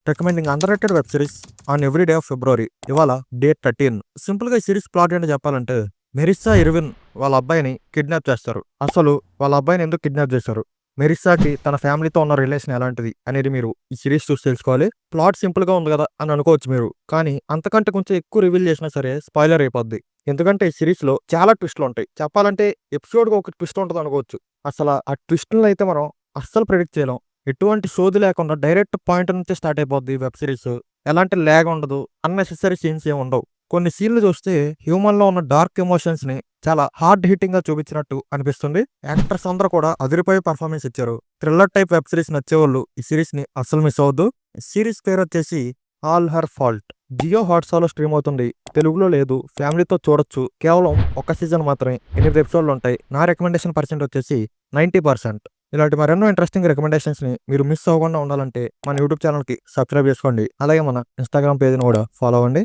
Recommending under rated web series on every day of February. ఇవాళ date 13. సింపుల్గా ఈ series plot ఏంటో చెప్పాలంటే, మెరిస్సా ఇర్విన్ వాళ్ళ అబ్బాయిని కిడ్నాప్ చేస్తారు. అసలు వాళ్ళ అబ్బాయిని ఎందుకు కిడ్నాప్ చేశారు, మెరిస్సాకి తన ఫ్యామిలీతో ఉన్న రిలేషన్ ఎలాంటిది అనేది మీరు ఈ సిరీస్ చూసి తెలుసుకోవాలి. ప్లాట్ సింపుల్గా ఉంది కదా అని అనుకోవచ్చు మీరు, కానీ అంతకంటే కొంచెం ఎక్కువ రివీల్ చేసినా సరే స్పాయిలర్ అయిపోద్ది. ఎందుకంటే ఈ సిరీస్లో చాలా ట్విస్టులు ఉంటాయి. చెప్పాలంటే ఎపిసోడ్కి ఒక ట్విస్ట్ ఉంటుంది అనుకోవచ్చు. అసలు ఆ ట్విస్టులను అయితే మనం అస్సలు ప్రిడిక్ట్ చేయలేం. ఎటువంటి సోది లేకుండా డైరెక్ట్ పాయింట్ నుంచి స్టార్ట్ అయిపోద్ది వెబ్ సిరీస్. ఎలాంటి ల్యాగ్ ఉండదు, అన్నెసెసరీ సీన్స్ ఏమి ఉండవు. కొన్ని సీన్లు చూస్తే హ్యూమన్ లో ఉన్న డార్క్ ఎమోషన్స్ ని చాలా హార్డ్ హిట్టింగ్ గా చూపించినట్టు అనిపిస్తుంది. యాక్టర్స్ అందరూ కూడా అదిరిపోయి పర్ఫార్మెన్స్ ఇచ్చారు. థ్రిల్లర్ టైప్ వెబ్ సిరీస్ నచ్చేవాళ్ళు ఈ సిరీస్ ని అస్సలు మిస్ అవ్వద్దు. సిరీస్ పేరు వచ్చేసి all her fault. Jio Hotstar లో స్ట్రీమ్ అవుతుంది. తెలుగులో లేదు, ఫ్యామిలీతో చూడొచ్చు. కేవలం ఒక సీజన్ మాత్రమే, 8 ఎపిసోడ్లు ఉంటాయి. నా రికమెండేషన్ పర్సెంట్ వచ్చేసి 90%. ఇలాంటి మరెన్నో ఇంట్రెస్టింగ్ రికమెండేషన్స్ని మీరు మిస్ అవ్వకుండా ఉండాలంటే మన యూట్యూబ్ ఛానల్కి సబ్స్క్రైబ్ చేసుకోండి. అలాగే మన ఇన్స్టాగ్రామ్ పేజ్ని కూడా ఫాలో అవ్వండి.